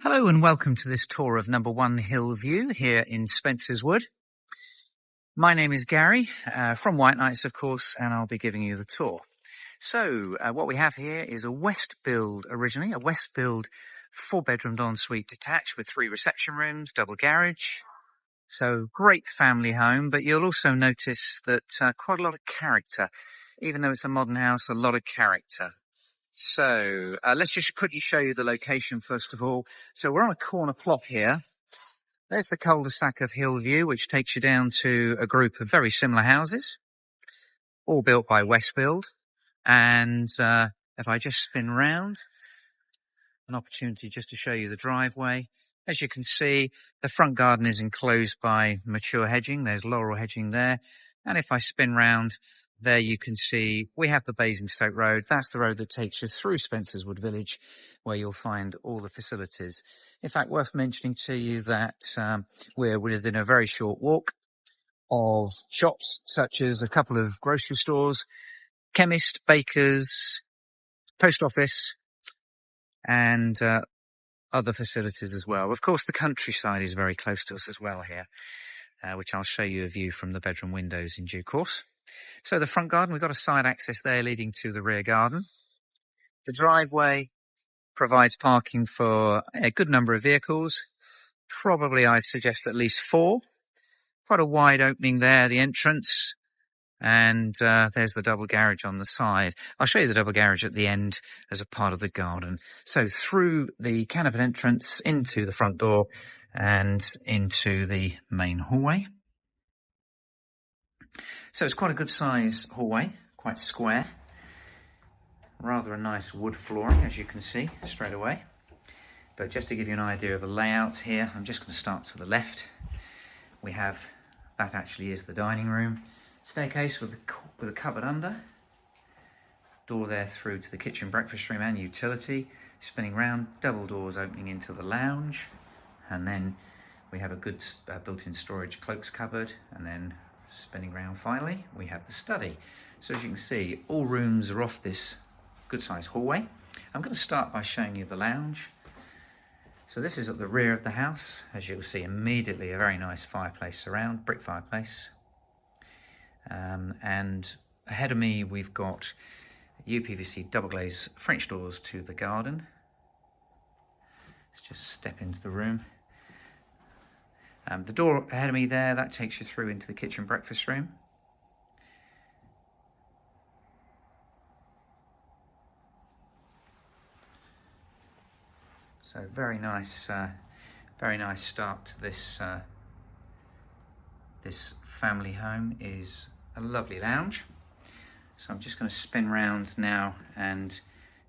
Hello and welcome to this tour of number 1 Hillview here in Spencer's Wood. My name is Gary from WhiteKnights, of course, and I'll be giving you the tour. So what we have here is a west build originally, a west build 4-bedroom ensuite detached with 3 reception rooms, double garage. So great family home, but you'll also notice that quite a lot of character. Even though it's a modern house, a lot of character. So let's just quickly show you the location first of all. So we're on a corner plot here. There's the cul-de-sac of Hillview, which takes you down to a group of very similar houses, all built by Westbuild. And if I just spin round, an opportunity just to show you the driveway. As you can see, the front garden is enclosed by mature hedging. There's laurel hedging there. And if I spin round, there you can see we have the Basingstoke Road. That's the road that takes you through Spencer's Wood Village, where you'll find all the facilities. In fact, worth mentioning to you that we're within a very short walk of shops such as a couple of grocery stores, chemist, bakers, post office, and other facilities as well. Of course, the countryside is very close to us as well here, which I'll show you a view from the bedroom windows in due course. So the front garden, we've got a side access there leading to the rear garden. The driveway provides parking for a good number of vehicles. Probably I'd suggest at least 4. Quite a wide opening there, the entrance. And there's the double garage on the side. I'll show you the double garage at the end as a part of the garden. So through the canopy entrance into the front door and into the main hallway. So it's quite a good size hallway, quite square. Rather a nice wood flooring, as you can see straight away. But just to give you an idea of the layout here, I'm just going to start to the left. We have, that actually is the dining room. Staircase with a cupboard under. Door there through to the kitchen, breakfast room and utility. Spinning round, double doors opening into the lounge. And then we have a good built-in storage cloaks cupboard. And then spinning round finally, we have the study. So as you can see, all rooms are off this good sized hallway. I'm going to start by showing you the lounge. So this is at the rear of the house. As you'll see immediately, a very nice fireplace surround, brick fireplace. And ahead of me, we've got UPVC double glazed French doors to the garden. Let's just step into the room. The door ahead of me there, that takes you through into the kitchen breakfast room. So very nice start to this this family home. Is a lovely lounge. So I'm just going to spin round now and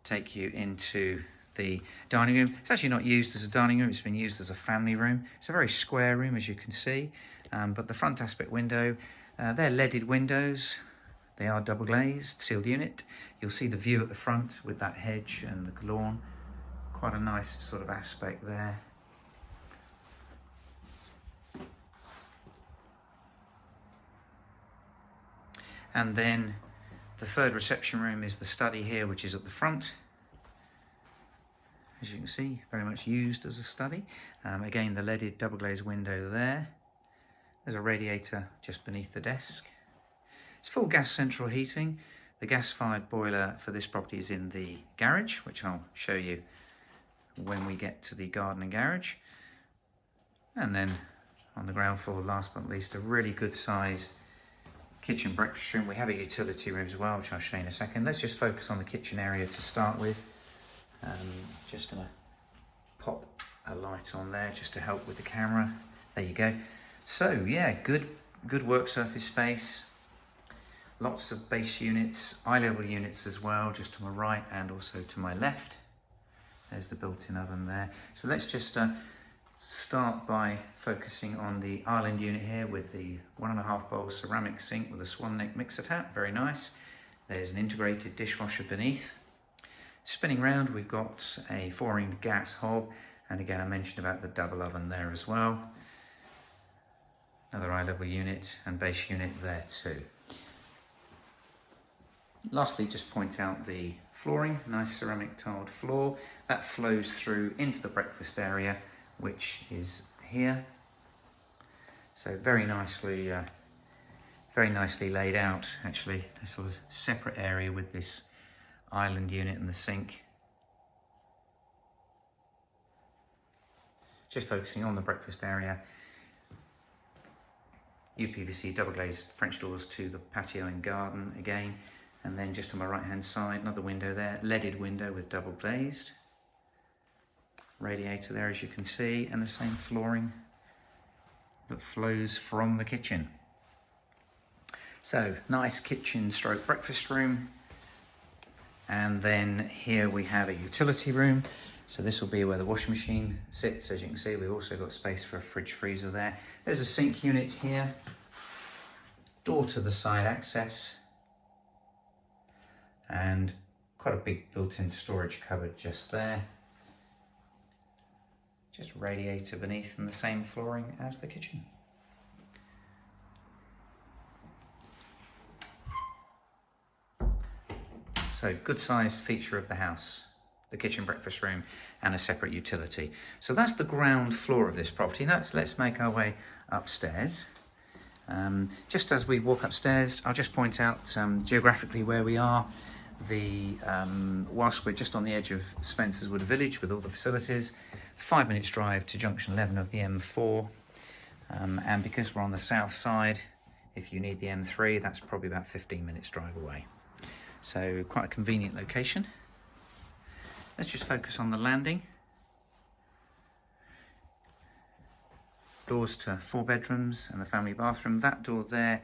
take you into the dining room. It's actually not used as a dining room, it's been used as a family room. It's a very square room, as you can see, but the front aspect window, they're leaded windows. They are double glazed, sealed unit. You'll see the view at the front with that hedge and the lawn. Quite a nice sort of aspect there. And then the third reception room is the study here, which is at the front. As you can see, very much used as a study. Again, the leaded double glazed window there. There's a radiator just beneath the desk. It's full gas central heating. The gas-fired boiler for this property is in the garage, which I'll show you when we get to the garden and garage. And then on the ground floor, last but not least, a really good sized kitchen breakfast room. We have a utility room as well, which I'll show you in a second. Let's just focus on the kitchen area to start with. Just gonna pop a light on there just to help with the camera. There you go. So yeah, good work surface space. Lots of base units, eye level units as well, just to my right and also to my left. There's the built-in oven there. So let's just start by focusing on the island unit here with the 1.5 bowl ceramic sink with a swan neck mixer tap. Very nice. There's an integrated dishwasher beneath. Spinning round, we've got a 4-ring gas hob, and again I mentioned about the double oven there as well. Another eye level unit and base unit there too. Lastly, just point out the flooring, nice ceramic tiled floor. That flows through into the breakfast area, which is here. So very nicely laid out, actually. A sort of separate area with this island unit and the sink. Just focusing on the breakfast area. UPVC double glazed French doors to the patio and garden again. And then just on my right hand side, another window there, leaded window with double glazed. Radiator there, as you can see, and the same flooring that flows from the kitchen. So nice kitchen stroke breakfast room. And then here we have a utility room. So this will be where the washing machine sits. As you can see, we've also got space for a fridge freezer there. There's a sink unit here. Door to the side access. And quite a big built-in storage cupboard just there. Just radiator beneath and the same flooring as the kitchen. So good sized feature of the house, the kitchen breakfast room and a separate utility. So that's the ground floor of this property. Now let's make our way upstairs. Just as we walk upstairs, I'll just point out geographically where we are. Whilst we're just on the edge of Spencerswood village with all the facilities, 5 minutes drive to junction 11 of the M4, and because we're on the south side, if you need the M3, that's probably about 15 minutes drive away. So quite a convenient location. Let's just focus on the landing. Doors to 4 bedrooms and the family bathroom. That door there,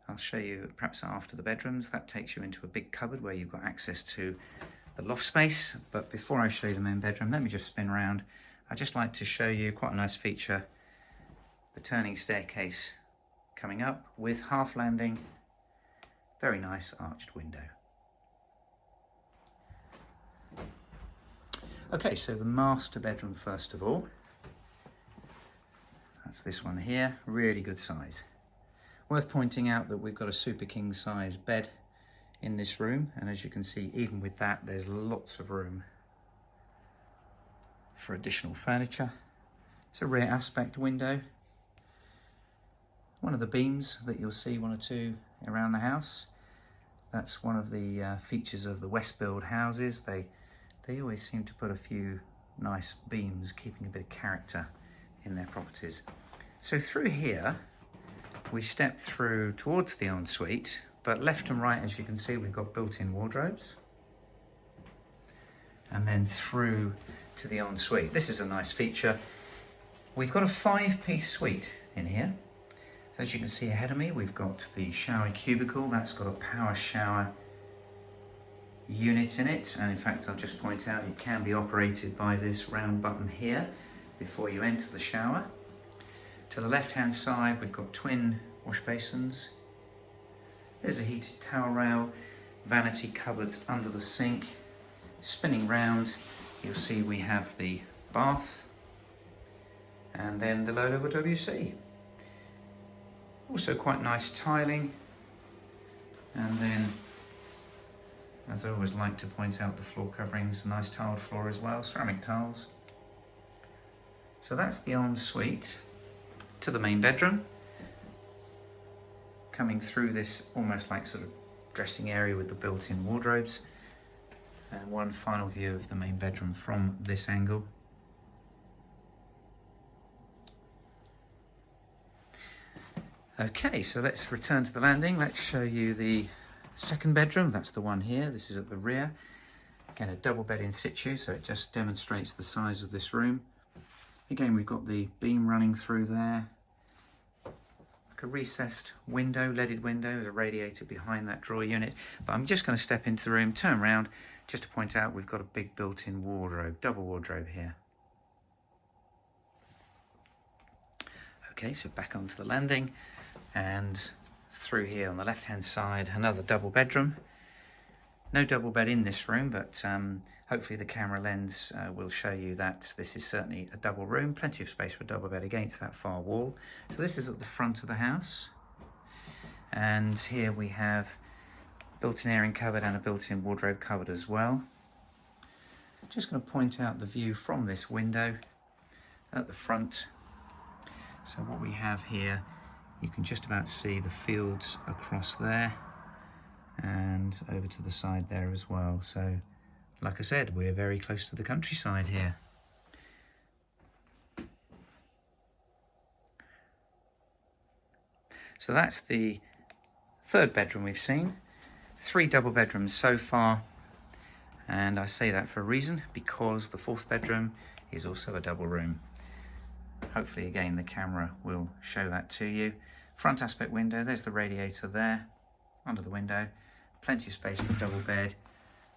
I'll show you perhaps after the bedrooms. That takes you into a big cupboard where you've got access to the loft space. But before I show you the main bedroom, let me just spin around. I'd just like to show you quite a nice feature, the turning staircase coming up with half landing, very nice arched window. Okay, so the master bedroom first of all. That's this one here, really good size. Worth pointing out that we've got a super king size bed in this room, and as you can see, even with that, there's lots of room for additional furniture. It's a rear aspect window. One of the beams that you'll see, 1 or 2 around the house. That's one of the features of the West Build houses. They always seem to put a few nice beams, keeping a bit of character in their properties. So through here, we step through towards the ensuite, but left and right, as you can see, we've got built-in wardrobes. And then through to the ensuite. This is a nice feature. We've got a 5-piece suite in here. So as you can see ahead of me, we've got the shower cubicle. That's got a power shower unit in it, and in fact I'll just point out it can be operated by this round button here before you enter the shower. To the left hand side we've got twin wash basins. There's a heated towel rail, vanity cupboards under the sink. Spinning round, you'll see we have the bath and then the low level WC. Also quite nice tiling, and then, as I always like to point out, the floor coverings, a nice tiled floor as well, ceramic tiles. So that's the ensuite. To the main bedroom. Coming through this almost like sort of dressing area with the built-in wardrobes. And one final view of the main bedroom from this angle. Okay, so let's return to the landing. Let's show you the second bedroom. That's the one here. This is at the rear. Again, a double bed in situ, so it just demonstrates the size of this room. Again, we've got the beam running through there. Like a recessed window, leaded window. There's a radiator behind that drawer unit. But I'm just going to step into the room, turn around, just to point out we've got a big built-in wardrobe, double wardrobe here. Okay, so back onto the landing, and through here on the left-hand side, another double bedroom. No double bed in this room, but hopefully the camera lens will show you that this is certainly a double room. Plenty of space for a double bed against that far wall. So this is at the front of the house. And here we have built-in airing cupboard and a built-in wardrobe cupboard as well. Just going to point out the view from this window at the front. So what we have here, you can just about see the fields across there and over to the side there as well. So like I said, we're very close to the countryside here. So that's the third bedroom we've seen. 3 double bedrooms so far, and I say that for a reason, because the fourth bedroom is also a double room. Hopefully again the camera will show that to you. Front aspect window, there's the radiator there under the window. Plenty of space for a double bed,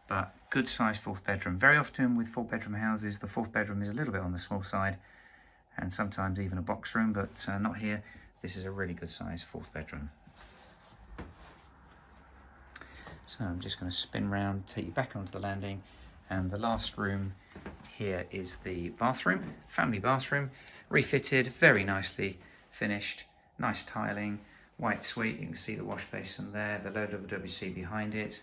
but good sized fourth bedroom. Very often with 4-bedroom houses, the fourth bedroom is a little bit on the small side and sometimes even a box room, but not here. This is a really good sized fourth bedroom. So I'm just going to spin round, take you back onto the landing, and the last room here is the bathroom, family bathroom, refitted, very nicely finished, nice tiling, white suite. You can see the wash basin there, the low level WC behind it.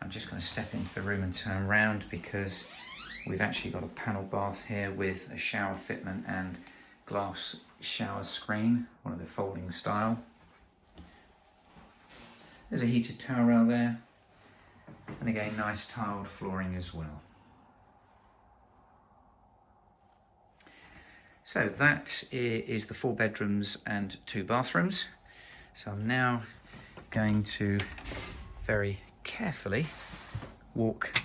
I'm just going to step into the room and turn round because we've actually got a panel bath here with a shower fitment and glass shower screen, one of the folding style. There's a heated towel rail there, and again nice tiled flooring as well. So that is the 4 bedrooms and 2 bathrooms. So I'm now going to very carefully walk.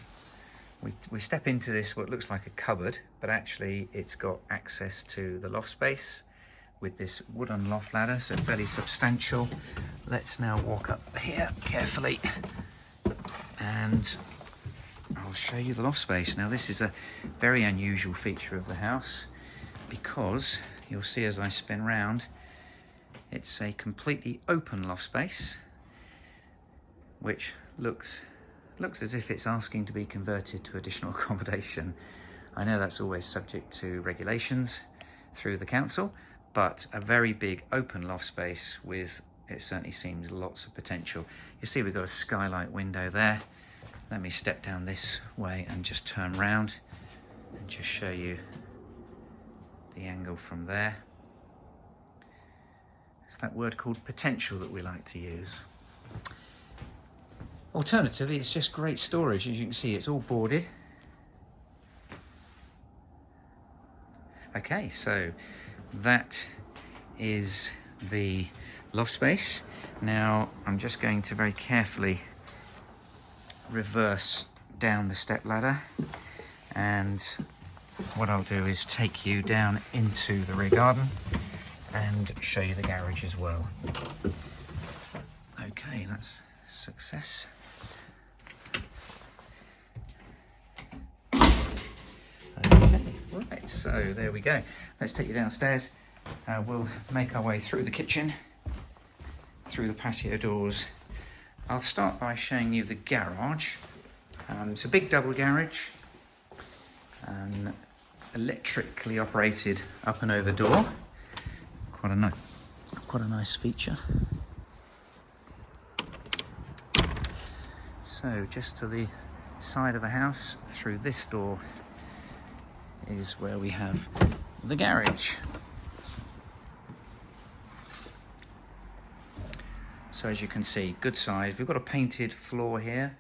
We step into this, what looks like a cupboard, but actually it's got access to the loft space with this wooden loft ladder, so fairly substantial. Let's now walk up here carefully and I'll show you the loft space. Now this is a very unusual feature of the house because you'll see as I spin round, it's a completely open loft space which looks as if it's asking to be converted to additional accommodation. I know that's always subject to regulations through the council, but a very big open loft space with, it certainly seems, lots of potential. You see we've got a skylight window there. Let me step down this way and just turn round and just show you the angle from there. It's that word called potential that we like to use. Alternatively, it's just great storage. As you can see, it's all boarded. Okay, so that is the loft space. Now I'm just going to very carefully reverse down the step ladder, and what I'll do is take you down into the rear garden and show you the garage as well. Okay, that's a success. Okay, right, so there we go. Let's take you downstairs. We'll make our way through the kitchen, through the patio doors. I'll start by showing you the garage. It's a big double garage, electrically operated up and over door. Quite a nice feature. So just to the side of the house, through this door, is where we have the garage. So as you can see, good size. We've got a painted floor here,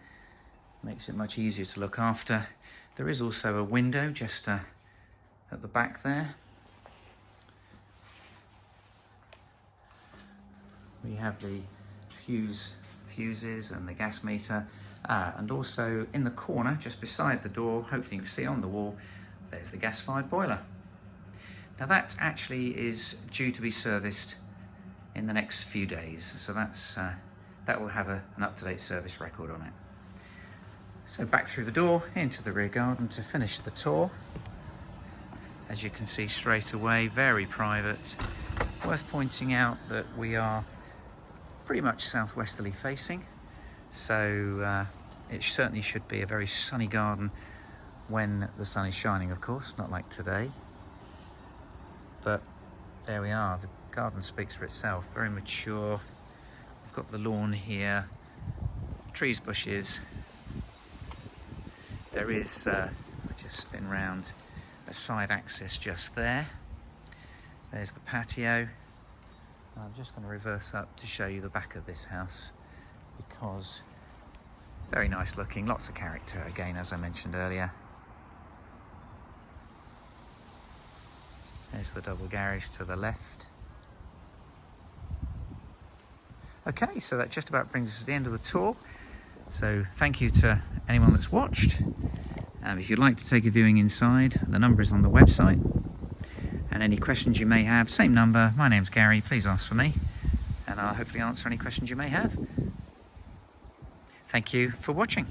makes it much easier to look after. There is also a window just at the back there. We have the fuses and the gas meter, and also in the corner just beside the door, hopefully you can see on the wall, there's the gas-fired boiler. Now that actually is due to be serviced in the next few days, so that will have an up-to-date service record on it. So back through the door into the rear garden to finish the tour. As you can see straight away, very private. Worth pointing out that we are pretty much southwesterly facing, so it certainly should be a very sunny garden when the sun is shining, of course, not like today. But there we are, the garden speaks for itself, very mature. We've got the lawn here, trees, bushes. There is, I'll just spin round, a side access just there. There's the patio. I'm just going to reverse up to show you the back of this house, because very nice looking, lots of character again, as I mentioned earlier. There's the double garage to the left. Okay, so that just about brings us to the end of the tour. So thank you to anyone that's watched. If you'd like to take a viewing inside, the number is on the website. And any questions you may have, same number. My name's Gary, please ask for me, and I'll hopefully answer any questions you may have. Thank you for watching.